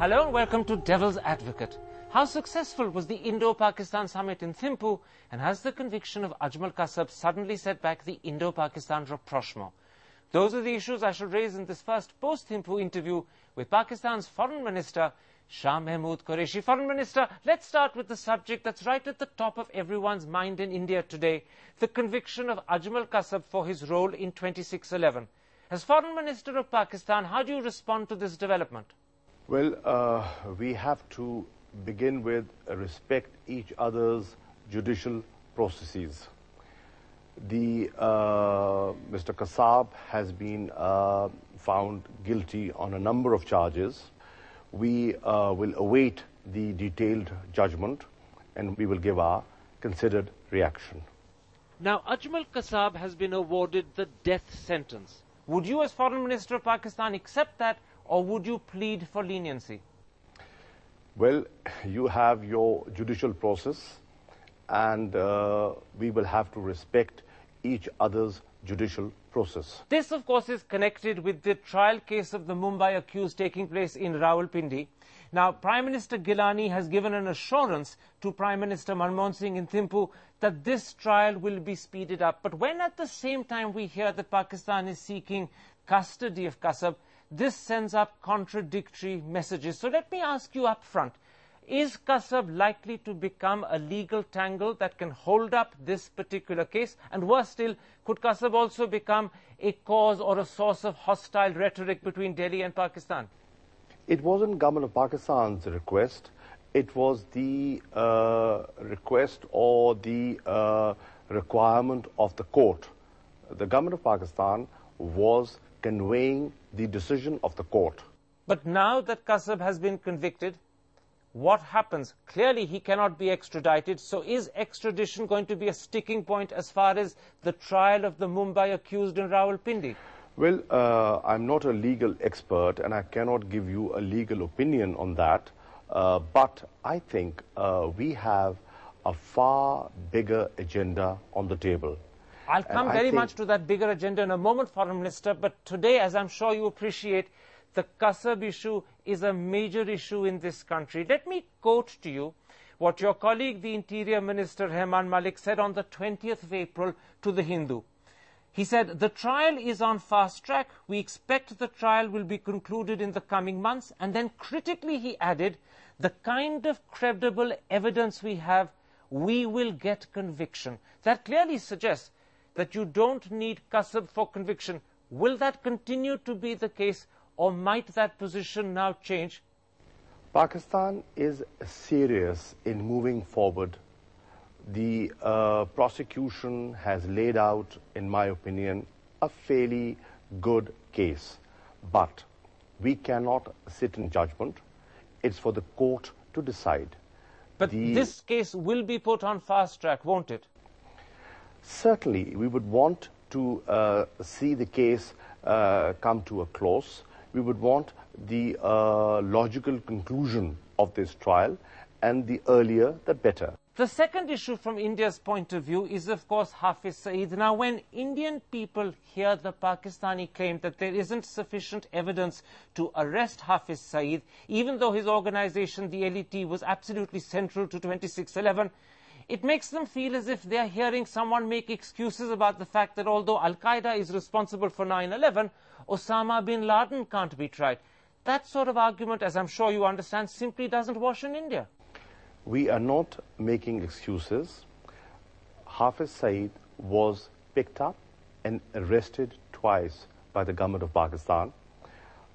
Hello and welcome to Devil's Advocate. How successful was the Indo-Pakistan summit in Thimphu, and has the conviction of Ajmal Kasab suddenly set back the Indo-Pakistan rapprochement? Those are the issues I shall raise in this first post-Thimphu interview with Pakistan's Foreign Minister, Shah Mehmood Qureshi. Foreign Minister, let's start with the subject that's right at the top of everyone's mind in India today, the conviction of Ajmal Kasab for his role in 2611. As Foreign Minister of Pakistan, how do you respond to this development? Well, we have to begin with respect each other's judicial processes. Mr. Kasab has been found guilty on a number of charges. We will await the detailed judgment and we will give our considered reaction. Now, Ajmal Kasab has been awarded the death sentence. Would you, as Foreign Minister of Pakistan, accept that, or would you plead for leniency? Well, you have your judicial process, and we will have to respect each other's judicial process. This, of course, is connected with the trial case of the Mumbai accused taking place in Rawalpindi. Now, Prime Minister Gilani has given an assurance to Prime Minister Manmohan Singh in Thimphu that this trial will be speeded up. But when at the same time we hear that Pakistan is seeking custody of Kasab, this sends up contradictory messages. So let me ask you up front, is Kasab likely to become a legal tangle that can hold up this particular case? And worse still, could Kasab also become a cause or a source of hostile rhetoric between Delhi and Pakistan? It wasn't Government of Pakistan's request. It was the request or the requirement of the court. The Government of Pakistan was conveying the decision of the court. But now that Kasab has been convicted, what happens? Clearly, he cannot be extradited. So is extradition going to be a sticking point as far as the trial of the Mumbai accused in Rawalpindi? Well, I'm not a legal expert and I cannot give you a legal opinion on that. But I think we have a far bigger agenda on the table. I'll come very much to that bigger agenda in a moment, Foreign Minister, but today, as I'm sure you appreciate, the Kasab issue is a major issue in this country. Let me quote to you what your colleague, the Interior Minister Rehman Malik, said on the 20th of April to The Hindu. He said, "The trial is on fast track. We expect the trial will be concluded in the coming months." And then critically he added, "The kind of credible evidence we have, we will get conviction." That clearly suggests that you don't need Kasab for conviction. Will that continue to be the case, or might that position now change? Pakistan is serious in moving forward. The prosecution has laid out, in my opinion, a fairly good case. But we cannot sit in judgment. It's for the court to decide. But this case will be put on fast track, won't it? Certainly, we would want to see the case come to a close. We would want the logical conclusion of this trial, and the earlier, the better. The second issue from India's point of view is, of course, Hafiz Saeed. Now, when Indian people hear the Pakistani claim that there isn't sufficient evidence to arrest Hafiz Saeed, even though his organization, the LET, was absolutely central to 2611, it makes them feel as if they're hearing someone make excuses about the fact that although Al-Qaeda is responsible for 9/11, Osama bin Laden can't be tried. That sort of argument, as I'm sure you understand, simply doesn't wash in India. We are not making excuses. Hafiz Saeed was picked up and arrested twice by the Government of Pakistan.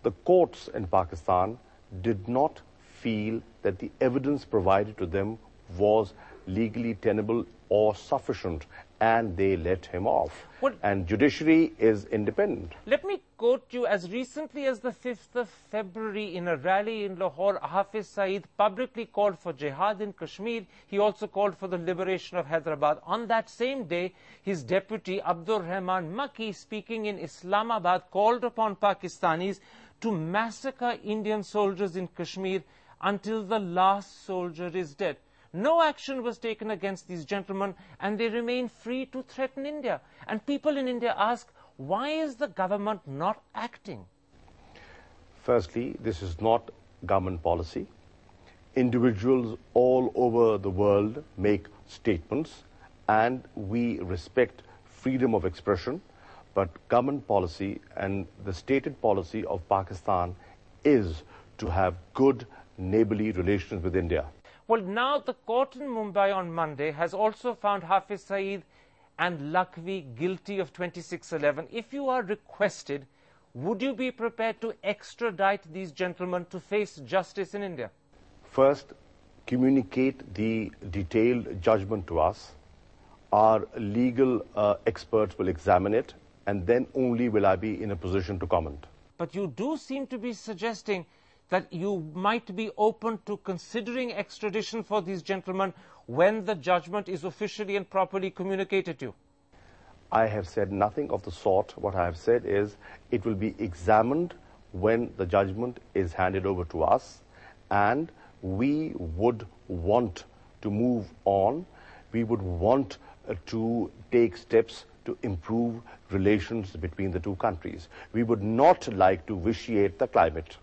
The courts in Pakistan did not feel that the evidence provided to them was legally tenable or sufficient, and they let him off. And judiciary is independent. Let me quote you. As recently as the 5th of February, in a rally in Lahore, Hafiz Saeed publicly called for jihad in Kashmir. He also called for the liberation of Hyderabad. On that same day, his deputy, Abdur Rahman Makki, speaking in Islamabad, called upon Pakistanis to massacre Indian soldiers in Kashmir until the last soldier is dead. No action was taken against these gentlemen, and they remain free to threaten India. And people in India ask, why is the government not acting? Firstly, this is not government policy. Individuals all over the world make statements, and we respect freedom of expression, but government policy and the stated policy of Pakistan is to have good neighborly relations with India. Well, now the court in Mumbai on Monday has also found Hafiz Saeed and Lakhvi guilty of 2611. If you are requested, would you be prepared to extradite these gentlemen to face justice in India? First, communicate the detailed judgment to us. Our legal experts will examine it, and then only will I be in a position to comment. But you do seem to be suggesting that you might be open to considering extradition for these gentlemen when the judgment is officially and properly communicated to you. I have said nothing of the sort. What I have said is it will be examined when the judgment is handed over to us, and we would want to move on. We would want to take steps to improve relations between the two countries. We would not like to vitiate the climate.